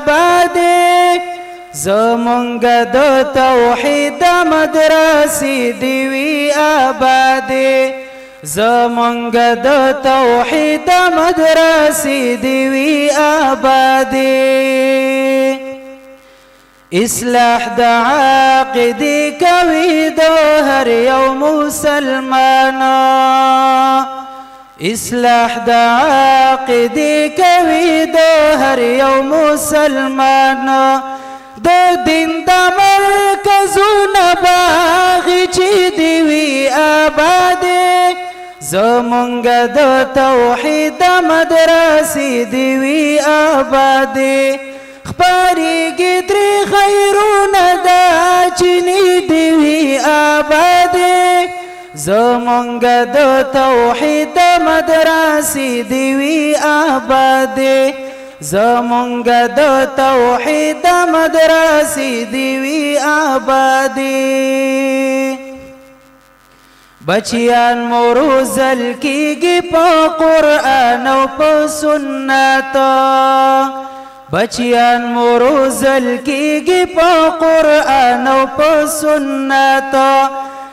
آباد زمونږ د توحید مدرسې دی وی آباد زمونږ د توحید مدرسې دی وی آباد اصلاح د عقیدې کوي د هر یو مسلمان اصلاح د عقیدې کوي د هر یو مسلمان د دین د مرکزونه باغې چې دی وي آباد زمونږ د توحید مدرسې دی وي آباد خپارېږي ترې خیرونه دا چینې دی وي آباد زمونږ د توحید مدرسې دی وي آباد زمونږ د توحید مدرسې دی وي آباد بچیان مو روزل کیږي په قرآن او په سنت بچیان مو روزل کیږي په قرآن او په سنت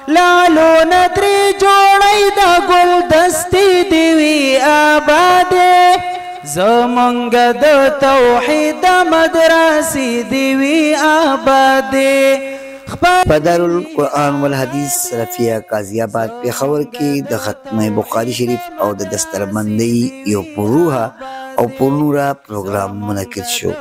لالونه ترې جوړی د ګل دستې دی وي آباد زمونږ د توحید مدرسې دی وي آباد په دارالقرآن والحدیث سلفیه قاضی آباد پېښور کې د ختم بخاري شریف او د دستربندۍ یو پروها او پرنوره پروګرام منعقد شو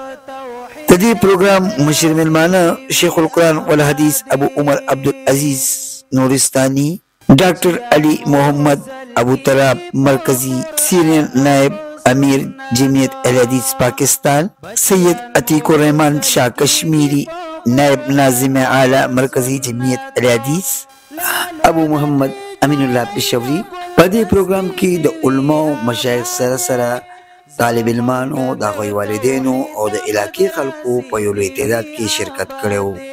د دې پروګرام مشر مېلمانه شیخ القرآن والحدیث ابو عمر عبدالعزیز نورستانی ډاکټر علي محمد ابو تراب مرکزی سینئر نائب امیر جمعیت اہل حدیث پاکستان سید عتیق الرحمان شاہ کشمیری نائب ناظم اعلی مرکزی جمعیت اہل حدیث ابو محمد امین الله پشاوری په دې پروګرام کې د علماو مشایخ سره سره طالب علمانو د هغوی والدینو او د علاقې خلکو په یو لوی تعداد کې شرکت کړی و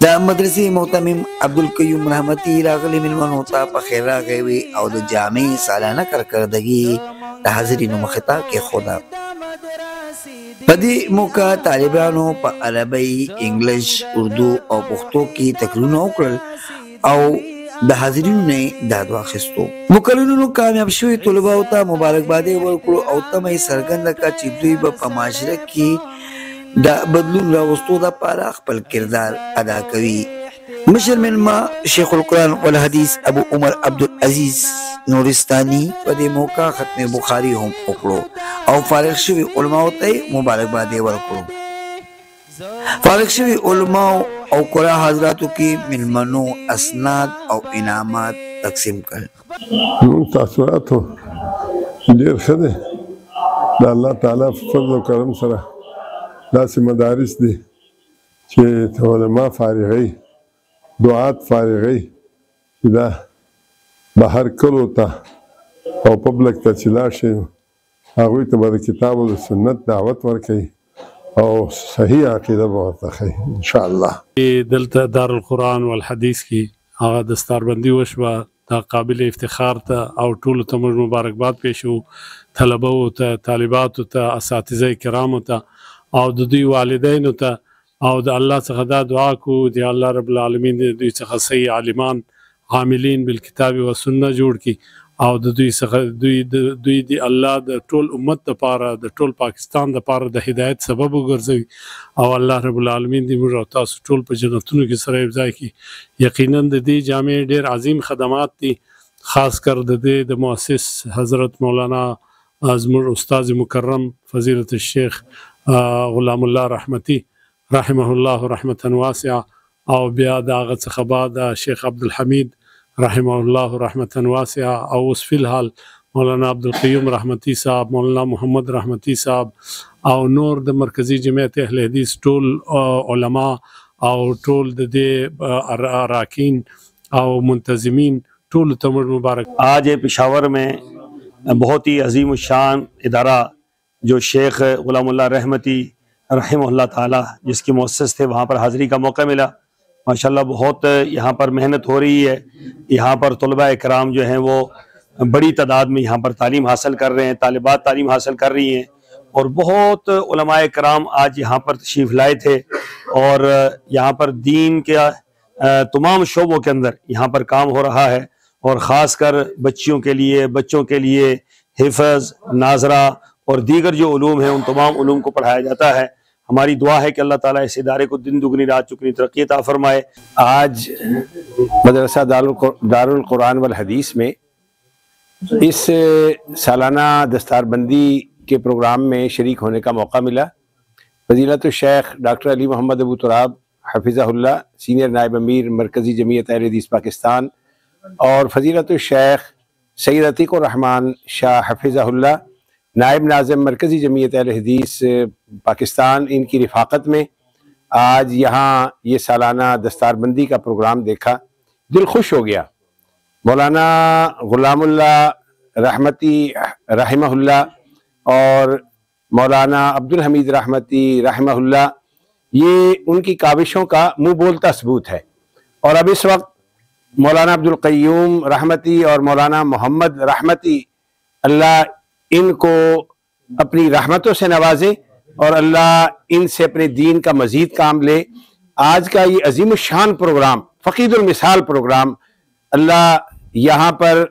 د مدرسې محتمم عبدالقیوم رحمتي راغلي مېلمنو ته په خیر راغلی وي او د جامع سالانه کارکردګي د حاضرینو مخې ته کېښوده په دې موقع طالبانو په عربۍ انګلیش اردو او پښتو کې تقریرونه وکړل او د حاضرینو نه داد واخیستو مقررینو کامیاب شوي طلباو ته مبارکبادي ورکړو او تمه یې څرګنده کړه چې دوی به په معاشره کې د بدلون راوستو دپاره خپل کردار ادا کوي مشر مېلمه شیخ القرآن والحدیث ابو عمر عبدالعزیز نورستانی په دې موقع ختم بخاري هم وکړو او فارغ شوي علماو ته مبارکبادي ورکړو فارغ شوي علماو او قرآ حضراتو کې مېلمنو اسناد او انعامات تقسیم کړل موږ تاثراتو ډېر ښه دی د الله تعالی په فضل او کرم سره داسې مدارس دي چې علما فارغوي دعات فارغوي چې دا بهر کلو ته او پبلک ته چې لاړ شي هغوی ته به د کتاب او د سنت دعوت ورکوي او صحیح عقیده به ورته ښیي انشاءالله دلته دارالقرآن والحدیث کې هغه دستاربندي وشوه دا قابل افتخار ته او ټولو ته موږ مبارکباد پېښو طلبو ته طالباتو ته اساتذه کرامو ته او د دوی والدینو ته او د الله څخه دا دعا کو دی الله رب العالمین دوی څخه صحیح عالمان عاملین بالکتاب و سنت جوړ کی او د دوی څخه دوی دی الله د ټول امت لپاره د ټول پاکستان لپاره د هدایت سبب وګرځوي او الله رب العالمین دې موږ او تاسو ټول په جنتونو کې سره ځای کی یقینا د دې جامع ډېر عظیم خدمات دي خاص کر د دې د مؤسس حضرت مولانا زموږ استاد مکرم فضیلت الشیخ غلام الله رحمتي رحمه الله رحمتا واسعه او بیا د هغه څخه بعد شیخ عبدالحمید رحمه الله رحمتا واسعه او اوس فی الحال مولانا عبدالقیوم رحمتي صاحب مولانا محمد رحمتي صاحب او نور د مرکزی جمعیت اهل حدیث ټول علما او ټول د دې اراکین او منتظمین ټول ته مبارک آج پشاور میں بہت ہی عظیم الشان ادارہ جو شیخ غلام اللہ رحمتی رحمہ اللہ تعالی جس کے مؤسس تھے وہاں پر حاضری کا موقع ملا ماشاءاللہ بہت یہاں پر محنت ہو رہی ہے یہاں پر طلباء اکرام جو ہیں وہ بڑی تعداد میں یہاں پر تعلیم حاصل کر رہے ہیں طالبات تعلیم حاصل کر رہی ہیں और बहुत उलमाए कराम आज यहाँ पर तशरीफ़ लाए थे और यहाँ पर दीन के तमाम शोबों के अंदर यहाँ पर काम हो रहा है और ख़ासकर बच्चों के लिए हिफ़्ज़, नाज़रा और दीगर जो उलूम हैं उन तमाम उलूम को पढ़ाया जाता है। हमारी दुआ है कि अल्लाह ताला इस इदारे को दिन दुगनी रात चुगनी तरक्की अता फरमाए। आज मदरसा दारुल कुरान वल हदीस में इस सालाना दस्तारबंदी के प्रोग्राम में शरीक होने का मौका मिला। फ़ज़ीलतुल शेख डॉक्टर अली मोहम्मद अबू तुराब हफ़िज़हुल्लाह, सीनियर नायब अमीर मरकज़ी जमीयत अहले हदीस पाकिस्तान, और फ़ज़ीलतुल शेख सैयद अतीकुर रहमान शाह हफ़िज़हुल्लाह, नायब नाज़िम मरकज़ी जमीयत अहले हदीस पाकिस्तान, इनकी रिफ़ाक़त में आज यहाँ ये सालाना दस्तारबंदी का प्रोग्राम देखा, दिल खुश हो गया। मौलाना ग़ुलामुल्लाह रहमती रहमहुल्लाह और मौलाना अब्दुल हमीद रहमती रहमहुल्लाह, ये उनकी काविशों का मुँह बोलता सबूत है। और अब इस वक्त मौलाना अब्दुल क़य्यूम रहमती और मौलाना मोहम्मद रहमती, अल्लाह इनको अपनी रहमतों से नवाजे और अल्लाह इनसे अपने दीन का मज़ीद काम ले। आज का ये अजीम शान प्रोग्राम, फ़क़ीदुल मिसाल प्रोग्राम, अल्लाह यहाँ पर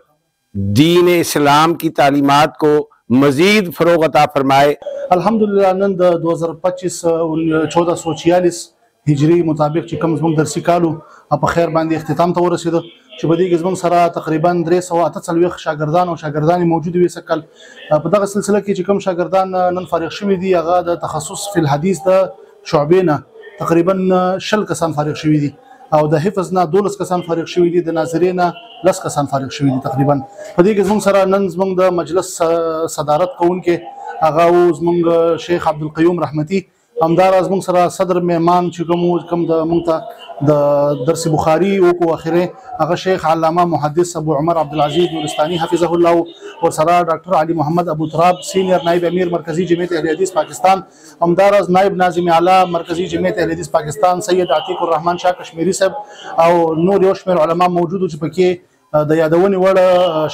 दीन इस्लाम की तालीमात को मज़ीद फ़रोग़ अता फरमाए। अल्हम्दुलिल्लाह नन 2025 1446 हिजरी मुताबिक چې کوم زموږ درسي کالو په خیر باندې اختتام ته ورسېده چې په دې کې زموږ سره تقریبا 348 شاګردان او شاګردانې موجود وي سکل په دغه سلسله کې چې کوم شاګردان نن فارغ شوي دي هغه د تخصص فی الحدیث د شعبې نه تقریبا 10 کسان فارغ شوي دي او د حفظ نه 12 کسان فارغ شوي دي، د ناظرې نه 10 کسان فارغ شوي دي تقریبا. په دې کې زموږ سره نن زموږ د مجلس صدارت کوونکې هغه زموږ شیخ عبدالقیوم رحمتی، همداراز موږ سره صدر مهمان چې کوم د موږ ته د درس بخاری او کو اخره هغه شیخ علامه محدث ابو عمر عبدالعزیز نورستانی حفظه الله، اور سره ډاکټر علي محمد ابو تراب سینئر نائب امیر مرکزی جمعیت اهل حدیث پاکستان، همداراز نائب ناظم اعلی مرکزی جمعیت اهل حدیث پاکستان سید عتیق الرحمن شاه کشمیری صاحب، او نور یو شمېر علما موجود چې پکې د یادونې وړ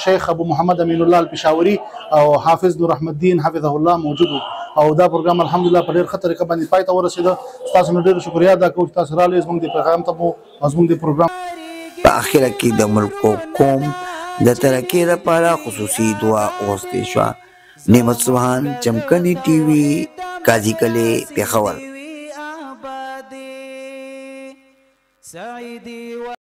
شیخ ابو محمد امین الله الپشاوري او حافظ نور احمد الدین حفظه الله موجود. او دا پروګرام الحمدلله په ډېر ښه طریقه باندې پای ته ورسېده. تاسو نه ډېر شکریا ادا کوم چې تاسو راغلئ زموږ د پیغام ته مو زموږ د پروګرام په اخره کې د ملک قوم د ترقۍ لپاره خصوصي دعا وغوښتل شوه. نعمت سبحان، چمکني ټي وي، قاضي کلی، پېښور.